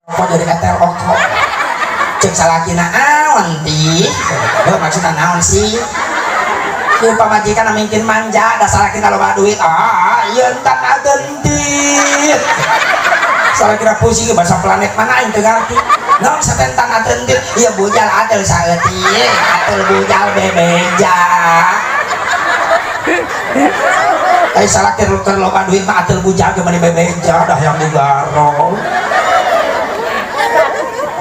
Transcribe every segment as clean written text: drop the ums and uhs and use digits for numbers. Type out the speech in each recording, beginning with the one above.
kok jadi etel oko cek salakina awan ti maksudnya naon sih ieu pamajikan mungkin manja da salakina loba duit ieu entan agentit salakina pusing bahasa planet mana aing teu ngarti naon satentan agentit ieu bujal atel saeutik atel bujal bebeja ai salakina keur loba duit mah atel bujal ge mani bebeja dah yang digaro.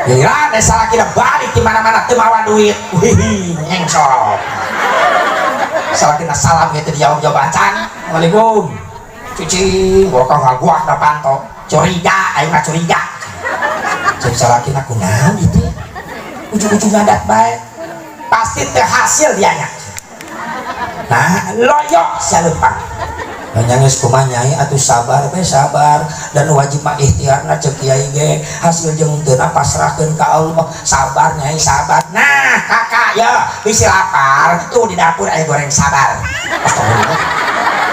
Ya, desa laki balik di mana-mana temawa duit, wih, nyengsok. Salakina salam gitu dijawab acan, Assalamualaikum. Cuci, gua kau ngaguak depan toh, curiga, ayo nggak curiga. Jadi salakina kunaon itu, ujung-ujungnya dat baik, pasti terhasil dianya. Nah, loyok salempang. Nyangis kumanyai atuh sabar sabar dan wajib mah ikhtiarna cek kiai ge hasil jeung teu pasrahkeun ka Allah sabar nyai sabar. Nah kakak ya bisi lapar tuh di dapur aya goreng sabar. Astagfirullah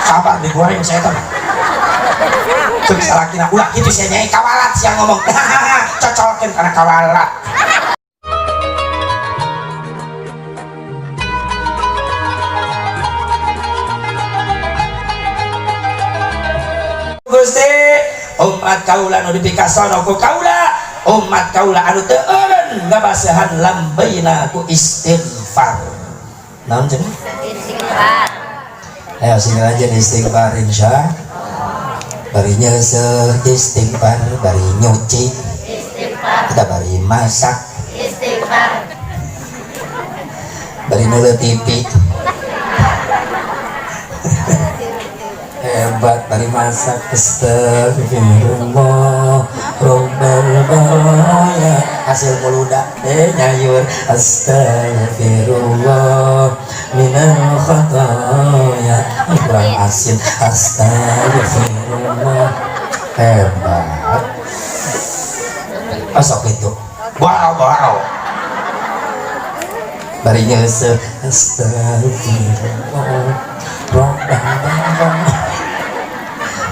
sabar digoreng setan cek salakina ulah kitu sia nyai kawalat sia ngomong cocolkeun kana kawalat. Gusti umat kaula nu dipikasono ku kaula umat kaula anu teu eureun ngabasehan lambeina ku istighfar. Naon cenah? Istighfar. Ayo sing rajin istighfar insya. Bari nyeuseuh istighfar, bari nyuci istighfar, kita bari masak istighfar, bari nuleuh TV hebat dari masak astagfirullah robbal baraya hasil muludak nyayur astagfirullah minal khataya kurang asin astagfirullah hebat asok itu wow bari nyeuseuh astagfirullah robbal baraya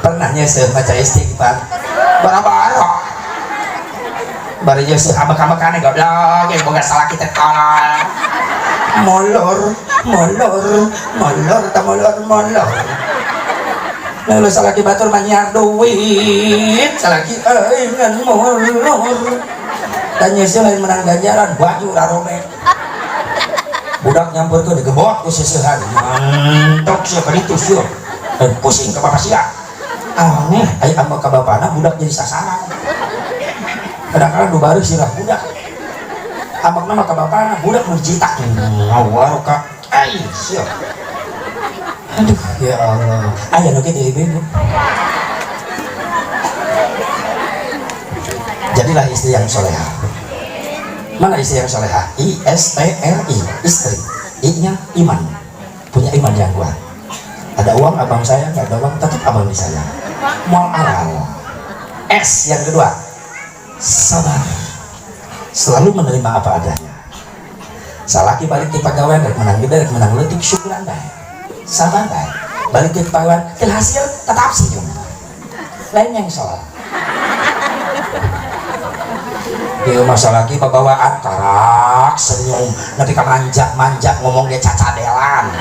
pernah nyesel baca istighfar barang-barang bari nyesel abak-abakane goblok yang boga salah kita tolol molor lalu salaki batur manyar duit salaki ngan molor dan nyesel lain menang ganjaran baju rarome budak nyampur tuh digebok ku sesehan mantok sia kaditu sia dan pusing ke bapak sia aneh aya amba ka bapana budak jadi sasaran kadang-kadang nu baru sirah budak ambakna mah ka bapana budak nu citak ngawar ka ai sia aduh ya Allah aya nu kitu ibu jadilah istri yang solehah. Mana istri yang solehah? ISTRI istri I-nya iman, punya iman yang kuat. Ada uang abang saya, nggak ada uang tetap abang disayang. Moral. S yang kedua, sabar, selalu menerima apa adanya. Salaki balik di pegawai rek menang gede, rek menang letik syukuran dah. Sabar dah. Balik di pegawai, hasil tetap senyum. Lain yang salah. Di rumah salaki pembawaan karak senyum, nanti kan manja ngomong dia cacadelan.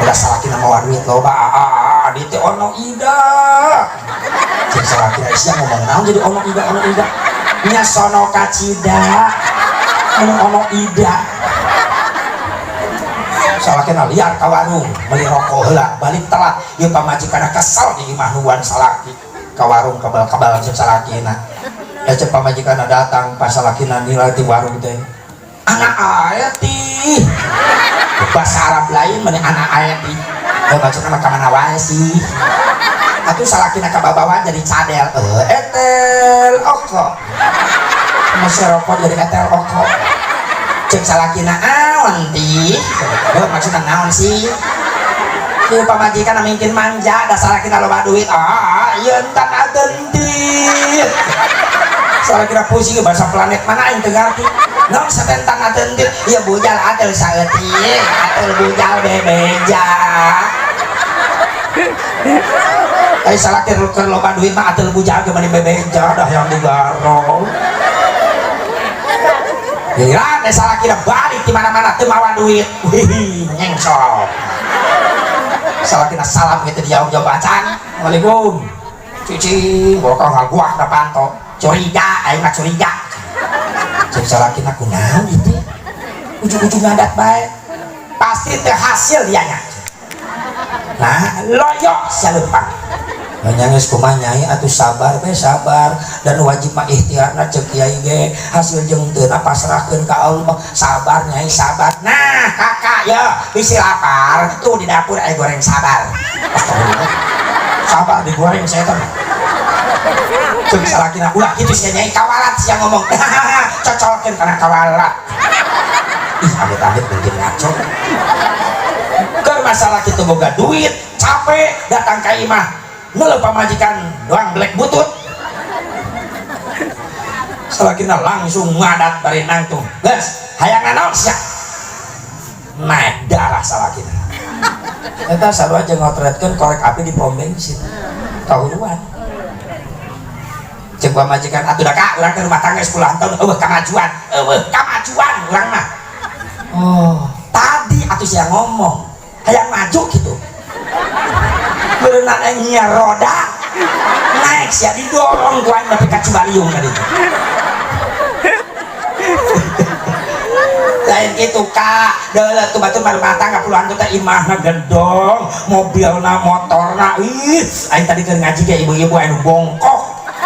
Udah salaki nama waduit loba, di teh ono ida. Jadi salaki Aisyah ngomong naon jadi ono ida. Nya sono kacida, ono ida. Salaki liar ka warung, beli rokok heula, balik telat. Ieu pamajikanna kesel di imah nuan salaki ka warung kabal-kabal jeung salakina. Ecep pamajikan datang pas salakina nilai di warung teh anak ayati bahasa Arab lain mana anak ayati baca nama kamana wae sih atuh salakina kababawan jadi cadel etel oko masih rokok jadi etel oko cek salakina awan ti maksudnya naon sih ieu pamajikan mungkin manja da salakina loba duit ieu entan agentit soalnya kira pusing bahasa planet mana yang ngerti non setentan atentir ya bujal atel saeutik atel bujal bebeja salah kira loba duit mah atel bujal ke mani bebeja dah yang digaro giliran salah kira balik di mana-mana teu mawa duit wih nyengsol salah kira salam gitu dijawab acan Assalamualaikum cuci bokong ngaguak da panto curiga aing mah curiga jadi salah kira kunaon gitu ujung-ujung ngadat bae pasti teu hasil dianya nah loyok saleumpang nyangis kumaha nyai atuh sabar be sabar dan wajib mah ikhtiarna cek kiai ge hasil jeung teu pasrahkeun ka Allah sabar nyai sabar nah kakak ya bisi lapar tuh di dapur aya goreng sabar sabar digoreng saya teh cek salakina ulah kitu sia nyai kawalat sia ngomong cocolkeun kana kawalat ih amit-amit mungkin ngaco keur masalah kitu boga duit capek datang ka imah ngeuleuh pamajikan doang black butut salakina langsung ngadat bari nangtung geus hayang naon sia naik darah salakina eta sarua jeung ngotretkeun korek api di pom bensin kahuruan jeung pamajikan atuh da ka urang teh rumah tangga 10 tahun kamajuan urang mah oh tadi atuh sia ngomong hayang maju gitu berenang nyiar roda naik sia didorong ku aing nepi ka Cibaliung tadi lain itu kak deuleuh tuh batur rumah tangga puluhan teh imahna gedong mobilna motorna ih aing tadi keur ngaji ge ibu-ibu anu bongkok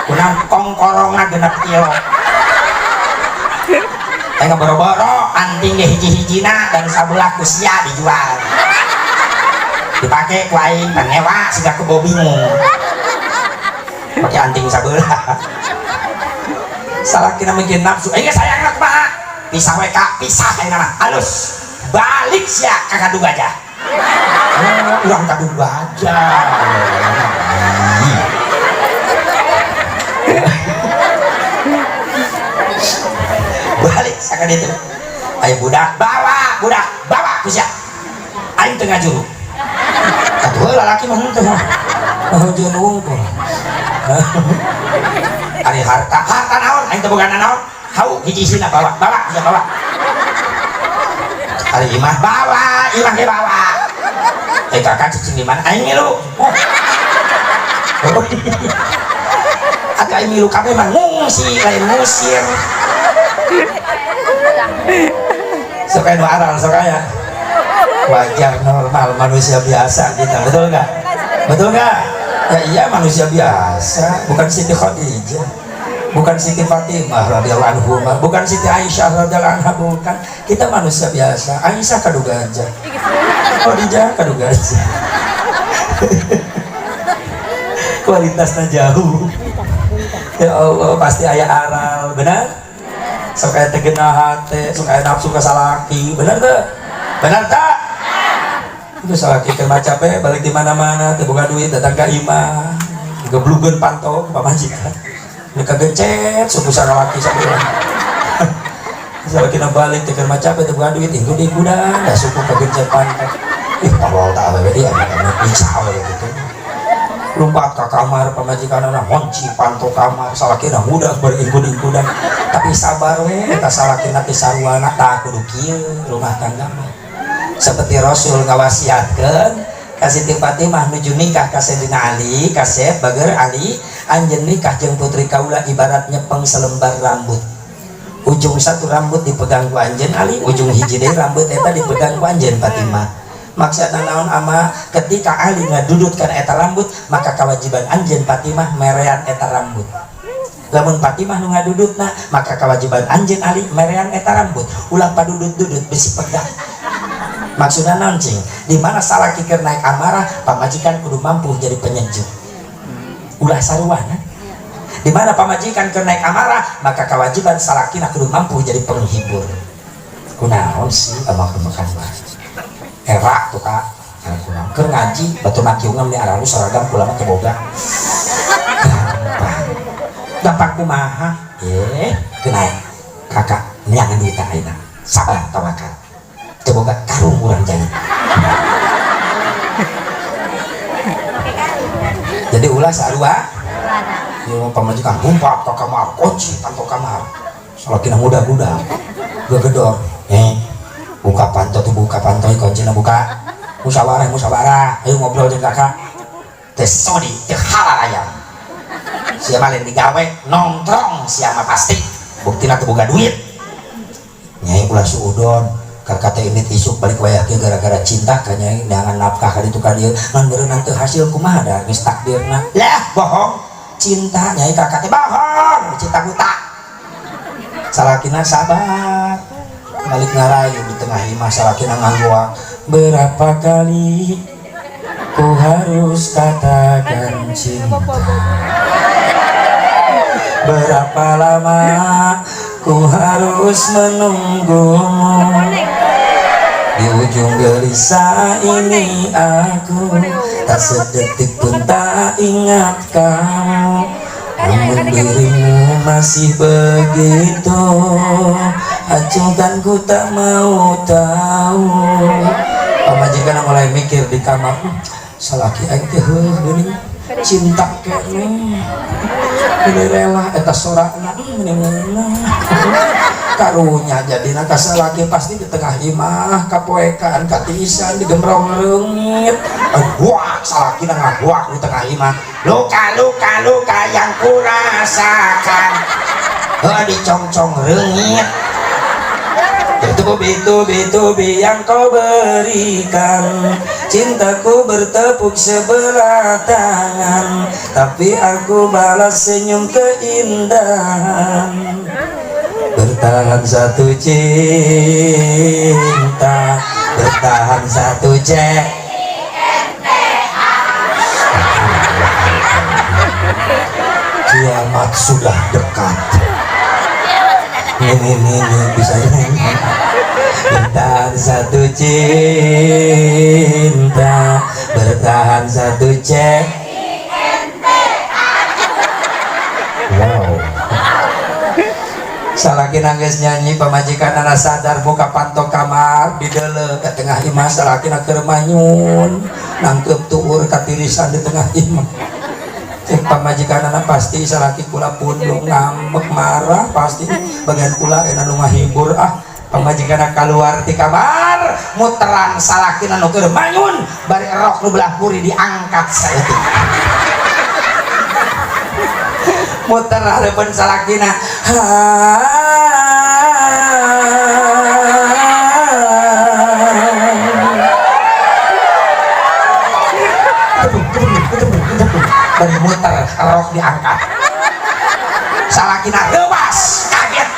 kunang kongkorongna 6 kilo aing boro-boro anting ge hiji-hijina dan sabelah ku sia dijual dipakai ku aing pan nyewa siga kebo bingung pakai anting sabelah salakina mungkin nafsu aing sayangna kumaha pisah we ka pisah ayeuna mah halus balik sia ka kadu gajah urang kadu gajah balik saka ditu aya budak bawa ku sia aing teu ngajuru atuh lalaki mah henteu mah jeung unggul ari harta naon aing teu boga naon hau hiji-hijina bawa ari imah ge bawa kakak cicing di mana aing milu atuh aing milu kabeh mah ngungsi lain ngusir sok anu aral sok aya wajar normal manusia biasa kita betul nggak ya iya manusia biasa bukan Siti Khadijah bukan Siti Fatimah radhiyallahu anha bukan Siti Aisyah radhiyallahu anha bukan kita manusia biasa Aisyah kadu gajah Khadijah kadu gajah kualitasnya jauh ya Allah pasti aya aral benar sok aya tegena hate sok aya nafsu ka salaki benar tak itu salah kita capek balik di mana-mana terbuka duit datang ke imah geblugeun pantau pamajikan mereka gencet suku sana laki sabelah salah kita balik teker capek terbuka duit inggu di gudang dah suku kegencet pantau tolol tak apa dia bisa gitu lompat ke kamar pamajikan anak honci pantau kamar salah kita mudah beringkud-ingkudan tapi sabar we kita salah kita sarwana tak kudu kieu rumah tangga seperti Rasul ngawasiatkeun ka Siti Fatimah nuju nikah ka Sayyidina Ali kasep bager Ali anjeun nikah jeung putri kaula ibarat nyepeng selembar rambut ujung satu rambut dipegang ku anjeun Ali ujung hiji deui rambut eta dipegang ku anjeun Fatimah maksudna naon ama ketika Ali ngadudutkeun eta rambut maka kewajiban anjeun Fatimah merean eta rambut lamun Fatimah nu ngadudutna maka kewajiban anjeun Ali merean eta rambut ulah padudut-dudut bisi pegang maksudnya nancing di mana salah kikir naik amarah pamajikan kudu mampu jadi penyejuk ulah saruana di mana pamajikan keur naik amarah maka kewajiban salakina kudu mampu jadi penghibur kunaon sih makan era tuh kak kunaon keur ngaji batu makiungan di aralu seragam kula mah keboga gampang kumaha kenai kakak neangan duit ayeuna sabar tawakal coba karung kurang jadi jadi ulah sarua yang pamajikan humpat ke kamar kunci pantau kamar salah kena muda-muda gegedor buka panto tuh buka pantoy kuncina buka musyawarah ayo ngobrol jeung kakak teh sodi teh halal ayam siapa lain digawe nongkrong siapa pasti buktina teu boga duit nyai ulah suudon kakak teh ini isuk balik wayah ge gara-gara cinta ka nyai neangan nafkah ka ditu ka dieu ngan beureunan teu hasil kumaha da geus takdirna lah bohong cinta nyai kakak teh bohong cinta buta salakina sabar balik ngarayu di tengah imah salakina nganggoak berapa kali ku harus katakan cinta berapa lama ku harus menunggumu di ujung gelisah ini aku tak sedetik pun tak ingat kamu namun dirimu masih begitu acuhkan ku tak mau tahu pamajikan mulai mikir di kamar salaki aing teh geuning cinta kene ini rela eta sorakna meninggalna karunya jadina ka salaki pasti di tengah imah kapoekan katiisan digemrong reungit guak salakina ngaguak di tengah imah luka yang kurasakan dicongcong reungit Tubi yang kau berikan cintaku bertepuk sebelah tangan tapi aku balas senyum keindahan bertahan satu cinta bertahan satu kiamat sudah dekat ini bisa ini bertahan satu cinta bertahan satu wow salaki nangis nyanyi pamajikan anak sadar buka pantok kamar di dele ke tengah imah salaki nak kermanyun nangkep tuur katirisan di tengah imah cek pamajikan anak pasti salaki kula pundung ngambek marah pasti bagian kula enak nu ngahibur pamajikan keluar di kamar muteran salaki anu keur manyun bari rok nu belah kuri diangkat saya muter hareupeun salakina bari muter rok diangkat salakina leuwas kaget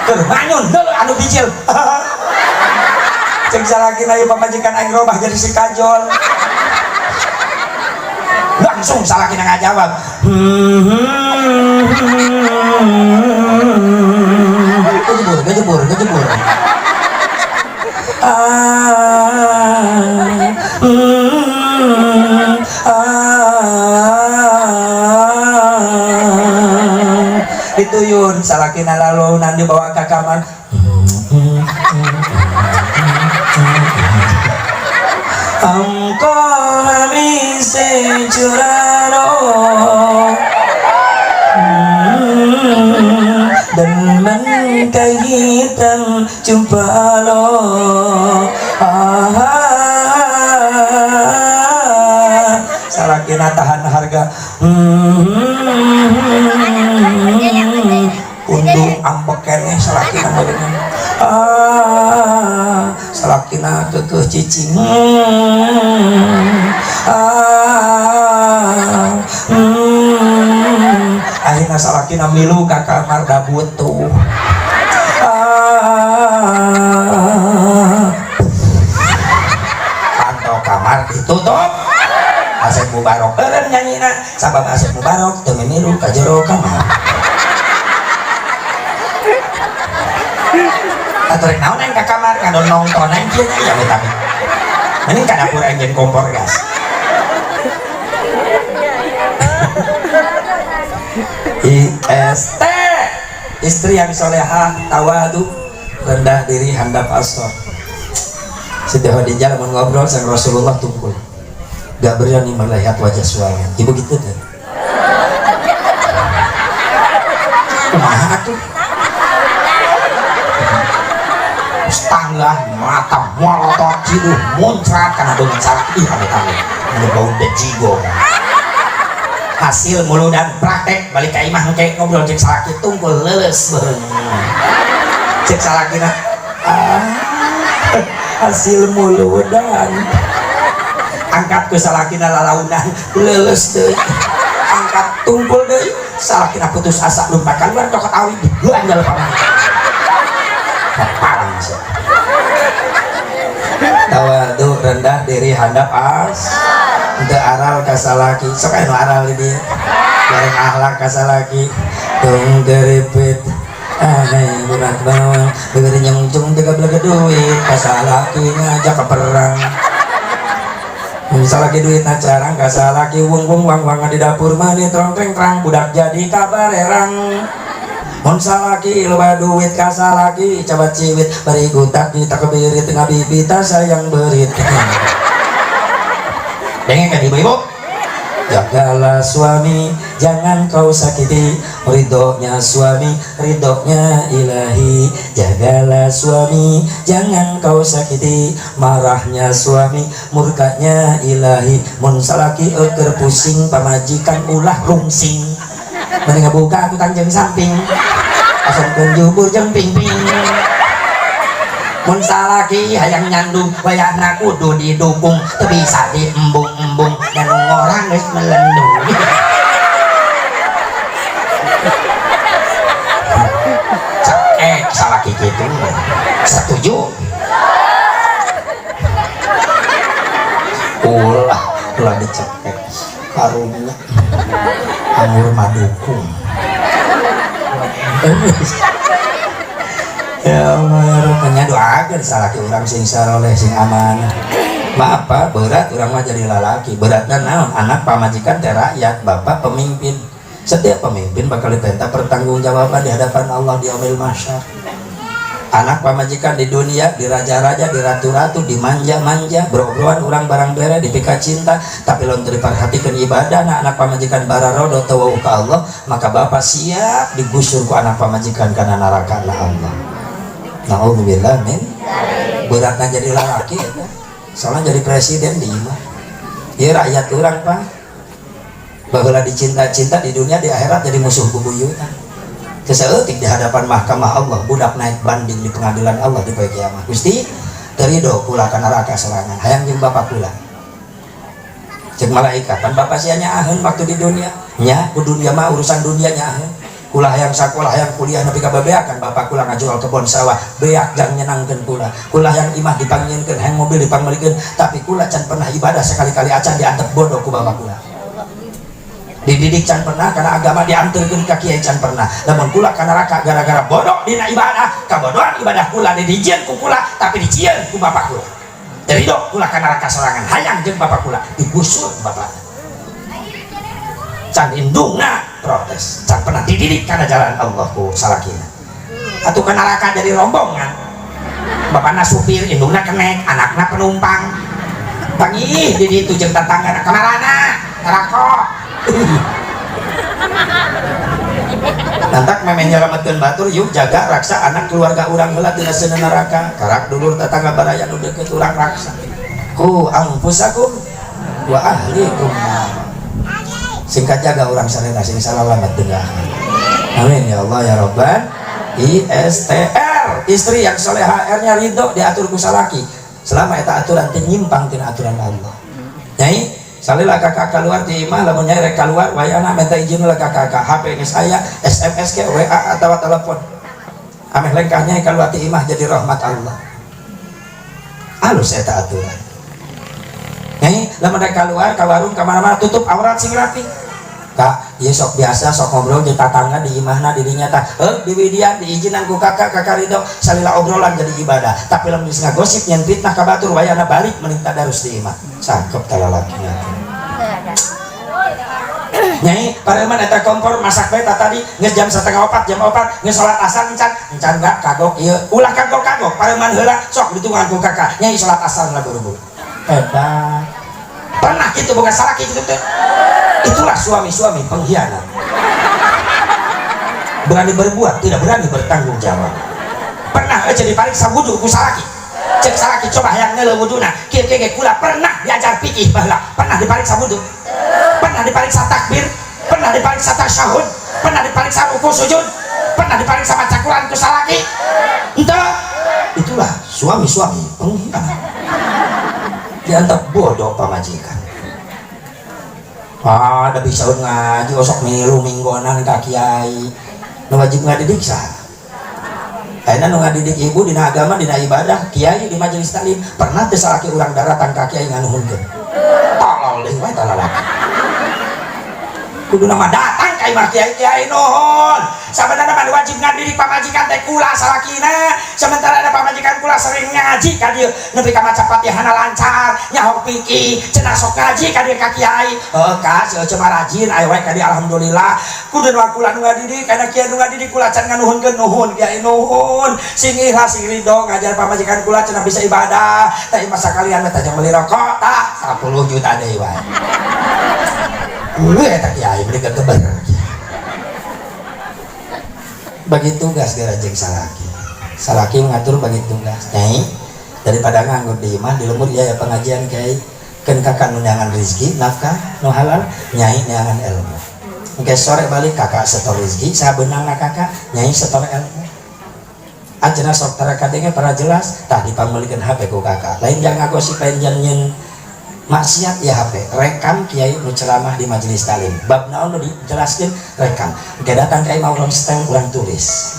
keur manyun deuleu anu bijil cek salakina ieu pamajikan aing robah jadi si kajol langsung salakina ngajawab ngejebur dituyun salakina lalu nanti bawa ke kamar engkau habis curano dan mengkahitan jumpa lo salakina tahan harga undung ambek kene salakina meureun salakina keukeuh cicing akhirna salakina milu ka kamar da butuh kantor kamar ditutup Asep Mubarok eureun nyanyina sabab Asep Mubarok teu milu ka jero kamar atrek naon aing ka kamar kanu nongton aing kieu nya we tapi mending ka dapur engine kompor gas IST istri yang solehah tawadu rendah diri handap asor setiap di jalan ngobrol sang Rasulullah tumpul gak berani melihat wajah suami ibu gitu kan kumaha atuh lah mata molotot ciduh muncrat karena dengan salaki ih amit-amit ini bau dejigong hasil mulu dan praktek balik ke imah kayak ngobrol cek salaki tungkul leles cek salaki nah hasil mulu dan angkat ke salaki na lalaunan leles deh angkat tungkul deh salaki na putus asa lumpat keluar toko tawi dibelanjal paman parang sih tawadu rendah diri handap as untuk aral kasalaki sok anu aral ini bareng ahlak kasalaki tung gerepet aneh berat bawang begini nyungcung tiga belaga duit kasalaki ngajak ke perang misalnya duit nacarang kasalaki wong wang di dapur mani trong terang budak jadi kabar erang mun salaki loba duit kasalaki coba ciwit bari gutak kita kebirit ngabibita sayang berit dengen kan ibu-ibu jagalah suami jangan kau sakiti ridhonya suami ridhonya ilahi jagalah suami jangan kau sakiti marahnya suami murkanya ilahi mun salaki euker pusing pamajikan ulah rungsing mending buka aku tanjeng samping asam kunjubur jeung ping-ping mun salaki hayang nyandung wayahna kudu didukung teu bisa diembung-embung dan orang geus melendung cek salaki gitu setuju ulah dicekek karunya anggur madukung ya Allah rupanya doakan salaki orang sing saroleh sing amanah maaf pak berat orang mah jadi lalaki beratnya naon anak pamajikan teh rakyat bapak pemimpin setiap pemimpin bakal diperintah pertanggungjawaban di hadapan Allah di yaumil mahsyar anak pamajikan di dunia di raja-raja di ratu-ratu di manja-manja berobrolan orang barang bere dipika cinta tapi lamun diperhatikan ibadah anak pamajikan bararodo tawau ka Allah maka bapak siap digusur ku anak pamajikan kana neraka Allah. Na'udzubillah min beratnya jadi laki ya, soalnya jadi presiden di imah ya rakyat orang pak baheula dicinta-cinta di dunia di akhirat jadi musuh bubuyutan keseutik di hadapan mahkamah Allah budak naik banding di pengadilan Allah di poe kiamat Gusti terido kula ka neraka sorangan hayang jeung bapak kula cek malaikat kan bapak sia nyaaheun waktu di dunia nya ku dunia mah urusan dunia nyaaheun kula hayang sakola hayang kuliah nepi ka bebeakan bapak kula ngajual kebon sawah beak jang nyenangkeun kula hayang imah dipanggieunkeun hayang mobil dipanggieunkeun tapi kula can pernah ibadah sekali-kali acan diantep bodoh ku bapak kula dididik can pernah karena agama diantarkeun ka kiai can pernah lamun kula ka neraka gara-gara bodoh dina ibadah kabodohan ibadah kula dijieun ku kula tapi dijieun ku bapak kula jadi dok kula ka neraka sorangan hayang jeung bapak kula digusur bapak can indungna protes can pernah dididik karena jalan Allah ku salakina atuh ka neraka dari rombongan bapakna supir indungna kenek anakna penumpang pangih di ditu jeung tetanggana kamarana neraka nantak memang nyelametkeun batur yuk jaga raksa anak keluarga urang heula tina seuneu neraka karak dulur tetangga baraya nu deukeut urang raksa ku anfusakum wa ahlikum singkat jaga orang sarena sing salalamat tengah amin ya Allah ya Rabbal ISTR istri yang soleha R-nya ridho diatur ku salaki selama eta aturan teu nyimpang tina aturan Allah nyai salila kakak keluar di imah lamun nyai rek keluar wayana minta izin lah kakak HP geus aya SMS ke WA atau telepon ameh lengkah nyai keluar di imah jadi rahmat Allah alus eta aturan nyai lamun rek keluar ka warung ka mana-mana tutup aurat sing rapi kak ieu sok biasa sok ngobrol jeung tatangga di imahna dirinya tah di widian diizinan ku kakak ridho salila obrolan jadi ibadah tapi lamun geus ngagosip nyen fitnah ka batur wayana balik mending tadarus di imah cakep talalakina nyai pareman eta kompor masak bae tadi geus jam 3:30 jam 4 geus salat asar encan gak kagok ieu ulah kagok pareman heula sok ditungan ku kakak nyai salat asar lah buru-buru hebat pernah gitu bukan salah gitu teh itulah suami-suami pengkhianat berani berbuat tidak berani bertanggung jawab pernah aja dipariksa wudhu ku salaki cek salaki coba hayang neuleuh wuduna kieu ge kula pernah diajar fikih baheula pernah dipariksa wudu pernah dipariksa takbir pernah dipariksa tasyahud pernah dipariksa ruku sujud pernah dipariksa maca Quran ku salaki henteu itulah suami-suami penghina diantep bodoh pamajikan ada bisa ngaji osok milu minggonan ka kiai nu wajib ngadidik sah ayeuna nu ngadidik ibu dina agama dina ibadah kiai di majelis taklim pernah teu salaki urang daratan ka kiai nganuhunkeun tolol deui wae talalaki kudu nama datang ka imah kiai nuhun sabenerna mah wajib ngadidik pamajikan teh kula salakina sementara ada pamajikan kula sering ngaji ka dieu nepi ka maca Fatihahna lancar nyaho fikih cenah sok ngaji ka dieu ka kiai ka seueur mah rajin aya wae ka dieu alhamdulillah kudu nu kula nu ngadidik kana kiai nu ngadidik kula can nganuhunkeun nuhun kiai nuhun sing ikhlas sing ridho ngajar pamajikan kula cenah bisa ibadah teh imah sakalian teh jeung meuli rokok tah 10 juta deui wae eta kiai beli keber bagi tugas gerajeng salaki mengatur bagi tugas nyai daripada nganggur di imah di lembur ya pengajian kiai kan kakak nundangan rezeki nafkah nu halal nyai neangan ilmu engke sore balik kakak setor rezeki sabeunangna kakak nyai setor ilmu ajeuna sok tarakat ge para jelas tah dipamulikeun HP ku kakak lain jangan ngagosip lain jangan maksiat ya HP rekam kiai nu ceramah di majelis taklim bab naon nu dijelaskeun rekam engke datang kiai mau urang stem urang tulis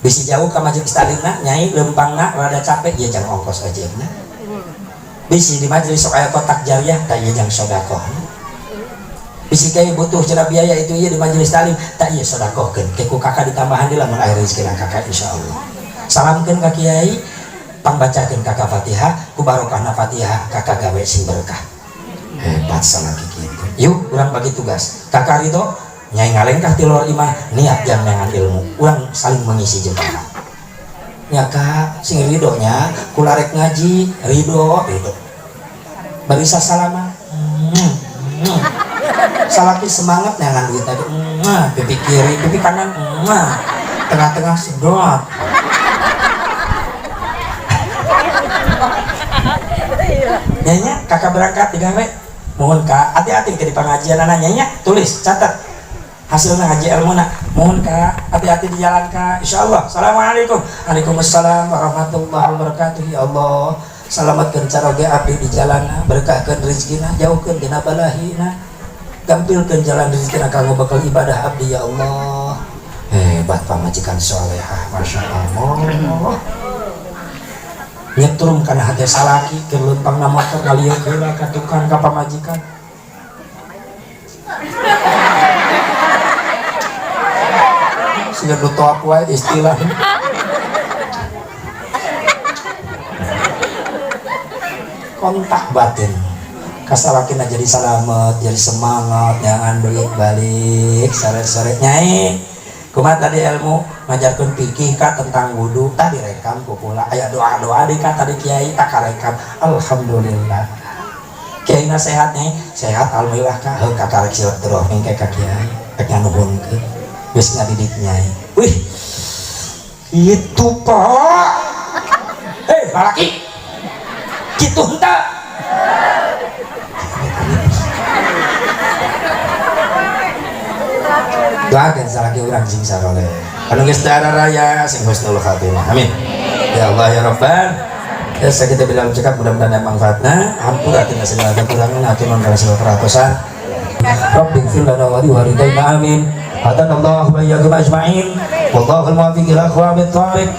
bisi jauh ka majelis taklimna nyai leumpangna rada capek ieu jang ongkos ojekna bisi di majelis sok aya kotak jariah tah ieu jang sedekah bisi kiai butuh cenah biaya itu ieu di majelis taklim tah ieu sedekahkeun ke ku kakak ditambahan di lamun aya rezekina kakak insyaallah salamkeun ka kiai pangbacakeun kakak Fatihah ku barokahna Fatihah kakak gawe sing berkah hebat salaki kitu yuk urang bagi tugas kakak ridho nyai ngalengkah ti luar imah niat jang neangan ilmu urang saling mengisi jeung kakak nya kak sing ridhonya kula rek ngaji ridho bari sasalaman salaki semangat neangan duit tadi pipi kiri pipi kanan tengah-tengah sedot nyanya kakak berangkat digawe mohon kak hati-hati ke di pengajian anak nyanya tulis catat hasilnya ngaji ilmuna mohon kak hati-hati di jalan kak insyaallah assalamualaikum waalaikumsalam warahmatullahi wabarakatuh ya Allah selamatkeun caroge abdi di jalan berkahkeun rezekina jauhkeun tina balahina gampilkeun jalan rezekina kanggo bekal ibadah abdi ya Allah hebat pamajikan solehah masya Allah nyetrum kana hati salaki ke leumpang na motor kalieu heula ka tukang ka pamajikan siga nu toap wae istilah kontak batin kasalakina jadi salamet jadi semangat jangan balik sare-sare nyai kumaha tadi ilmu ngajarkeun fikih ka tentang wudu tadi rekam ku kula aya doa-doa di ka tadi kiai tak karekam alhamdulillah kiaina sehat nih sehat alhamdulillah ka heuh ka karek silaturahmi ke ka kiai rek nganuhunkeun geus ngadidik nyai wih itu pak balaki kitu henteu doakeun salaki urang sing saroleh anu geus dara raya sing husnul khatimah amin ya Allah ya Rabbal ya kita bilang cekap mudah-mudahan ada manfaatna hampura tina segala kekurangan aturun kana segala peratosan Rabbil fil lana wa liwalidayna amin hadanallahu wa iyyakum ajma'in wallahul muwaffiq ila aqwamit thoriq